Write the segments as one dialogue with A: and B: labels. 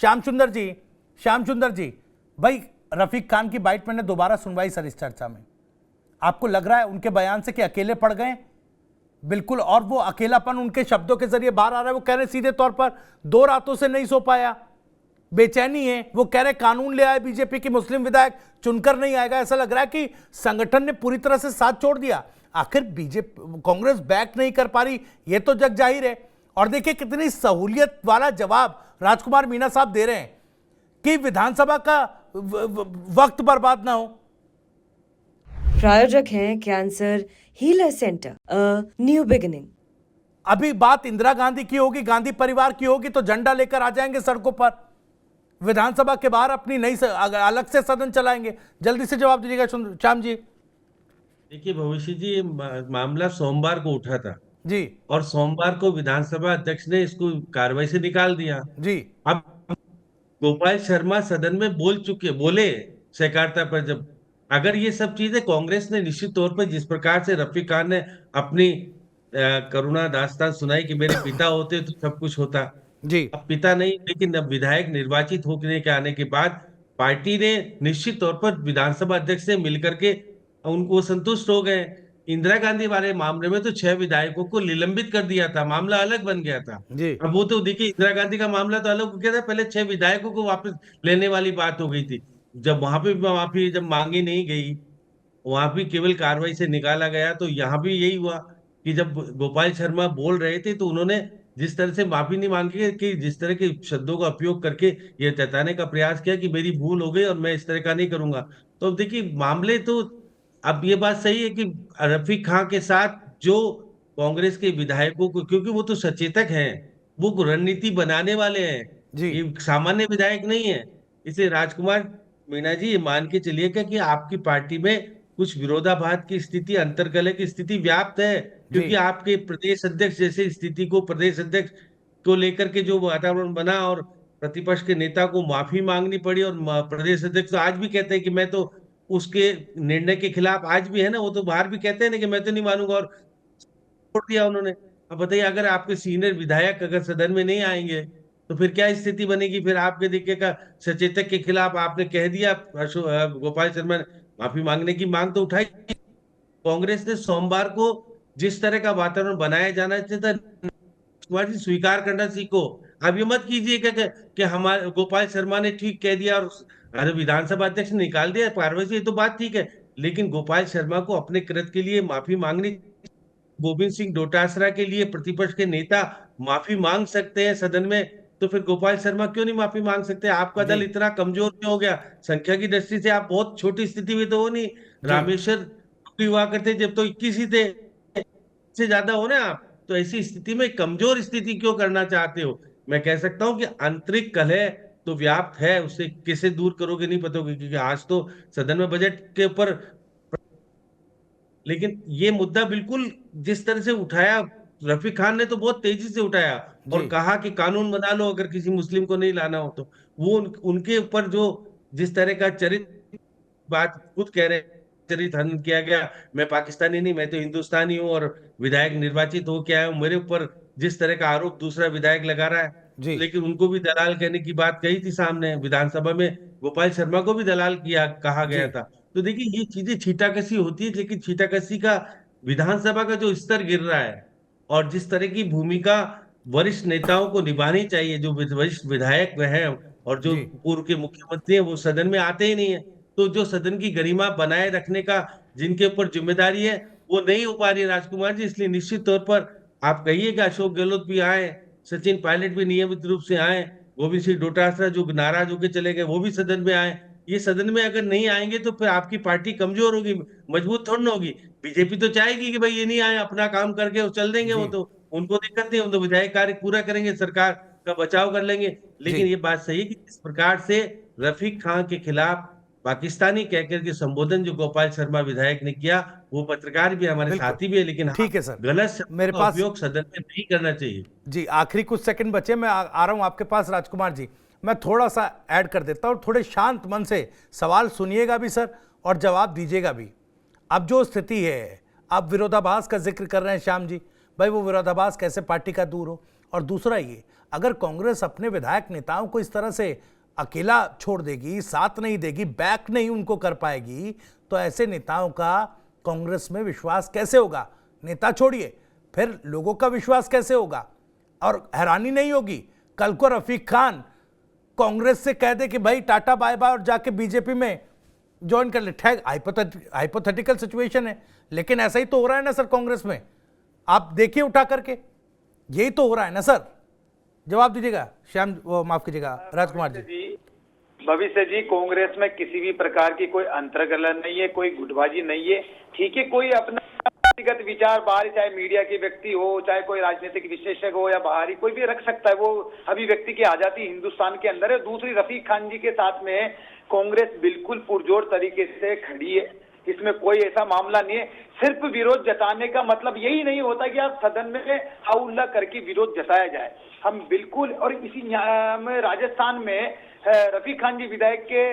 A: श्याम सुंदर जी भाई, रफीक खान की बाइट मैंने दोबारा सुनवाई सर इस चर्चा में, आपको लग रहा है उनके बयान से कि अकेले पड़ गए? बिल्कुल, और वो अकेलापन उनके शब्दों के जरिए बाहर आ रहा है। वो कह रहे सीधे तौर पर 2 रातों से नहीं सो पाया, बेचैनी है। वो कह रहे कानून ले आए बीजेपी की, मुस्लिम विधायक चुनकर नहीं आएगा। ऐसा लग रहा है कि संगठन ने पूरी तरह से साथ छोड़ दिया। आखिर बीजेपी कांग्रेस बैक नहीं कर पा रही, ये तो जग जाहिर है। और देखिए कितनी सहूलियत वाला जवाब राजकुमार मीणा साहब दे रहे हैं कि विधानसभा का वक्त बर्बाद ना हो।
B: प्रायोजक हैं cancer healer centre, a new beginning.
A: अभी बात इंदिरा गांधी की होगी, गांधी परिवार की होगी तो झंडा लेकर आ जाएंगे सड़कों पर, विधानसभा के बाहर अपनी नई अलग से सदन चलाएंगे। जल्दी से जवाब दीजिएगा श्याम जी।
C: देखिए भविष्य जी, मामला सोमवार को उठा था
A: जी
C: और सोमवार को विधानसभा अध्यक्ष ने इसको कार्रवाई से निकाल दिया।
A: जी
C: अब गोपाल शर्मा सदन में बोले सहकारिता पर, जब अगर ये सब चीजें कांग्रेस ने निश्चित तौर पर जिस प्रकार से रफीक खान ने अपनी करुणा दास्तान सुनाई कि मेरे पिता होते तो सब कुछ होता।
A: जी
C: अब पिता नहीं, लेकिन अब विधायक निर्वाचित होने के आने के बाद पार्टी ने निश्चित तौर पर विधानसभा अध्यक्ष से मिलकर के उनको संतुष्ट हो गए। इंदिरा गांधी वाले मामले में तो 6 विधायकों को निलंबित कर दिया था, मामला अलग बन गया था।
A: जी
C: अब वो तो देखिए, इंदिरा गांधी का मामला तो अलग हो गया था, पहले 6 विधायकों को वापस लेने वाली बात हो गई थी। जब वहां पे माफी जब मांगी नहीं गई, वहां भी केवल कार्रवाई से निकाला गया, तो यहाँ भी यही हुआ कि जब गोपाल शर्मा बोल रहे थे तो उन्होंने जिस तरह से माफी नहीं मांगी, कि जिस तरह के शब्दों का उपयोग करके ये जताने का प्रयास किया कि मेरी भूल हो गई और मैं इस तरह का नहीं करूंगा। तो अब देखिए मामले तो, अब ये बात सही है कि रफीक खान के साथ जो कांग्रेस के विधायकों को, क्योंकि वो तो सचेतक हैं, वो रणनीति बनाने वाले हैं,
A: जी
C: ये सामान्य विधायक नहीं है। इसे राजकुमार मीणा जी, ये मान के चलिएगा कि आपकी पार्टी में कुछ विरोधाभास की स्थिति, अंतर्कलह की स्थिति व्याप्त है,
A: जी
C: क्योंकि आपके प्रदेश अध्यक्ष जैसे स्थिति को, प्रदेश अध्यक्ष को लेकर के जो वातावरण बना और प्रतिपक्ष के नेता को माफी मांगनी पड़ी, और प्रदेश अध्यक्ष तो आज भी कहते हैं कि मैं तो उसके निर्णय के खिलाफ आज भी है ना, वो तो बाहर भी कहते हैं ना कि मैं तो नहीं मानूंगा, और छोड़ दिया उन्होंने। अब बताइए, अगर आपके सीनियर विधायक अगर सदन में नहीं आएंगे तो फिर क्या स्थिति बनेगी? फिर आपके देखिएगा सचेतक के खिलाफ आपने कह दिया, गोपाल शर्मा ने माफी मांगने की मांग तो उठाई। कांग्रेस ने सोमवार को जिस तरह का वातावरण बनाया जाना चाहिए था, कुमार जी स्वीकार करना सीखो। अब ये मत कीजिएगा कि हमारे गोपाल शर्मा ने ठीक कह दिया और अरे विधानसभा अध्यक्ष ने निकाल दिया कार्रवाई से, ये तो बात ठीक है, लेकिन गोपाल शर्मा को अपने कृत्य के लिए माफी मांगनी। गोविंद सिंह डोटासरा के लिए प्रतिपक्ष के नेता माफी मांग सकते हैं सदन में, तो फिर गोपाल शर्मा क्यों नहीं माफी मांग सकते? आपका दल
A: जी
C: इतना कमजोर क्यों हो गया? संख्या की दृष्टि से आप बहुत छोटी स्थिति में तो हो नहीं।
A: जी
C: रामेश्वर हुआ करते जब तो 21 ही थे, से ज्यादा हो ना आप, तो ऐसी स्थिति में कमजोर स्थिति क्यों करना चाहते हो? मैं कह सकता हूं कि आंतरिक कलह तो व्याप्त है, उससे कैसे दूर करोगे नहीं पता होगा, क्योंकि आज तो सदन में बजट के ऊपर, लेकिन ये मुद्दा बिल्कुल जिस तरह से उठाया रफीक खान ने, तो बहुत तेजी से उठाया और
A: जी
C: कहा कि कानून बना लो अगर किसी मुस्लिम को नहीं लाना हो तो। वो उनके ऊपर जो जिस तरह का चरित्र, बात खुद कह रहे हैं, चरित्र हनन किया गया, मैं पाकिस्तानी नहीं, मैं तो हिंदुस्तानी हूँ और विधायक निर्वाचित हो के आया हूँ, मेरे ऊपर जिस तरह का आरोप दूसरा विधायक लगा रहा है,
A: जी
C: लेकिन उनको भी दलाल कहने की बात कही थी सामने विधानसभा में, गोपाल शर्मा को भी दलाल किया कहा
A: जी
C: गया था। तो देखिए ये चीजें छीटाकशी होती है, लेकिन छीटाकशी का विधानसभा का जो स्तर गिर रहा है और जिस तरह की भूमिका वरिष्ठ नेताओं को निभानी चाहिए, जो वरिष्ठ विधायक हैं और जो
A: जी
C: पूर्व के मुख्यमंत्री हैं, वो सदन में आते ही नहीं है। तो जो सदन की गरिमा बनाए रखने का जिनके ऊपर जिम्मेदारी है, वो नहीं हो पा रही है राजकुमार जी। इसलिए निश्चित तौर पर आप कहिए कि अशोक गहलोत भी आए, सचिन पायलट भी नियमित रूप से आए, गोविंद सिंह डोटासरा जो नाराज होकर चले गए वो भी सदन में आए। ये सदन में अगर नहीं आएंगे तो फिर आपकी पार्टी कमजोर होगी, मजबूत थोड़ी ना होगी। बीजेपी तो चाहेगी कि भाई ये नहीं आए, अपना काम करके वो चल देंगे, वो
A: जी
C: तो उनको दिक्कत नहीं, हम तो विधायक कार्य पूरा करेंगे, सरकार का बचाव कर लेंगे।
A: जी
C: लेकिन ये बात सही है कि इस प्रकार से रफीक खान के खिलाफ पाकिस्तानी कहकर के संबोधन जो गोपाल शर्मा विधायक ने किया, वो पत्रकार भी हमारे
A: बिल्कुल
C: साथी भी है, लेकिन हाँ,
A: ठीक है सर।
C: गलत शब्दों
A: मेरे
C: का
A: पास
C: उपयोग सदन में नहीं करना चाहिए।
A: जी आखिरी कुछ सेकंड बचे, मैं आ रहा हूं आपके पास राजकुमार जी। मैं थोड़ा सा ऐड कर देता हूं, थोड़े शांत मन से सवाल सुनिएगा भी सर और जवाब दीजिएगा भी। अब जो स्थिति है, आप विरोधाभास का जिक्र कर रहे हैं श्याम जी, भाई वो विरोधाभास कैसे पार्टी का दूर हो? और दूसरा ये, अगर कांग्रेस अपने विधायक नेताओं को इस तरह से अकेला छोड़ देगी, साथ नहीं देगी, बैक नहीं उनको कर पाएगी, तो ऐसे नेताओं का कांग्रेस में विश्वास कैसे होगा? नेता छोड़िए, फिर लोगों का विश्वास कैसे होगा? और हैरानी नहीं होगी कल को रफीक खान कांग्रेस से कह दे कि भाई टाटा बाय बाय और जाके बीजेपी में ज्वाइन कर ले। हाइपोथेटिकल सिचुएशन है, लेकिन ऐसा ही तो हो रहा है ना सर कांग्रेस में। आप देखिए उठा करके, यही तो हो रहा है ना सर। जवाब दीजिएगा श्याम, वो माफ कीजिएगा राजकुमार जी।
D: भविष्य जी, कांग्रेस में किसी भी प्रकार की कोई अंतर्गलन नहीं है, कोई गुटबाजी नहीं है। ठीक है, कोई अपना व्यक्तिगत विचार बाहर, चाहे मीडिया के व्यक्ति हो, चाहे कोई राजनीतिक विशेषज्ञ हो या बाहरी, कोई भी रख सकता है। वो अभिव्यक्ति की आजादी हिंदुस्तान के अंदर है। दूसरी, रफीक खान जी के साथ में कांग्रेस बिल्कुल पुरजोर तरीके से खड़ी है, इसमें कोई ऐसा मामला नहीं है। सिर्फ विरोध जताने का मतलब यही नहीं होता कि आप सदन में हाउल्ला करके विरोध जताया जाए। हम बिल्कुल, और इसी में राजस्थान में रफीक खान जी विधायक के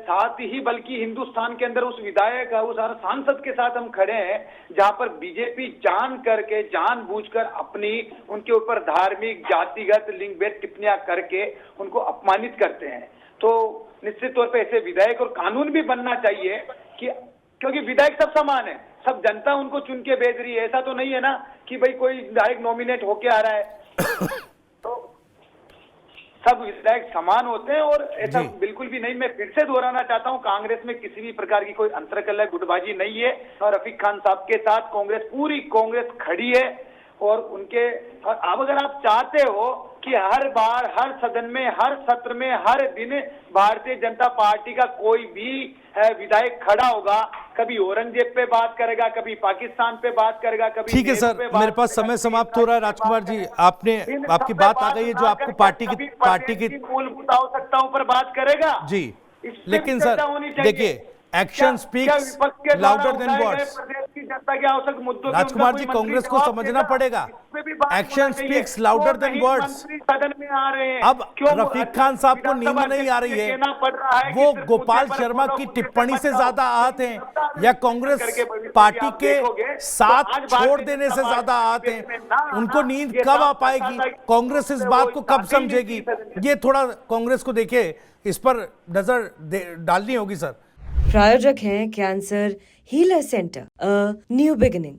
D: साथ ही, बल्कि हिंदुस्तान के अंदर उस विधायक, उस सांसद के साथ हम खड़े हैं जहां पर बीजेपी जानबूझकर अपनी उनके ऊपर धार्मिक, जातिगत, लिंगभेद टिप्पणियां करके उनको अपमानित करते हैं। तो निश्चित तौर पे ऐसे विधायक, और कानून भी बनना चाहिए कि, क्योंकि विधायक सब समान है, सब जनता उनको चुन के भेज रही है। ऐसा तो नहीं है ना कि भाई कोई विधायक नॉमिनेट होके आ रहा है। तो सब विधायक समान होते हैं, और ऐसा बिल्कुल भी नहीं। मैं फिर से दोहराना चाहता हूं, कांग्रेस में किसी भी प्रकार की कोई अंतर्कलह, गुटबाजी नहीं है। और रफीक खान साहब के साथ पूरी कांग्रेस खड़ी है। और उनके, अब अगर आप चाहते हो कि हर बार, हर सदन में, हर सत्र में, हर दिन भारतीय जनता पार्टी का कोई भी विधायक खड़ा होगा, कभी औरंगजेब पे बात करेगा, कभी पाकिस्तान पे बात करेगा, कभी
A: ठीक है सर, मेरे पास समय समाप्त हो रहा है। राजकुमार जी, आपकी बात आ गई है जो आपको पार्टी की
D: मूलभूत आवश्यकताओं पर बात करेगा
A: जी। लेकिन सर देखिए, action speaks louder than words. Rajkumar ji, Congress को समझना पड़ेगा, action speaks louder than words.
D: सदन में आ रहे हैं,
A: अब रफीक खान साहब को नींद नहीं आ रही है, वो गोपाल शर्मा की टिप्पणी से ज्यादा आहत हैं या कांग्रेस पार्टी के साथ छोड़ देने से ज्यादा आहत हैं? उनको नींद कब आ पाएगी? कांग्रेस इस बात को कब समझेगी? ये थोड़ा कांग्रेस को देखिए, इस पर नजर डालनी होगी सर।
B: प्रायोजक हैं cancer healer centre, a new beginning.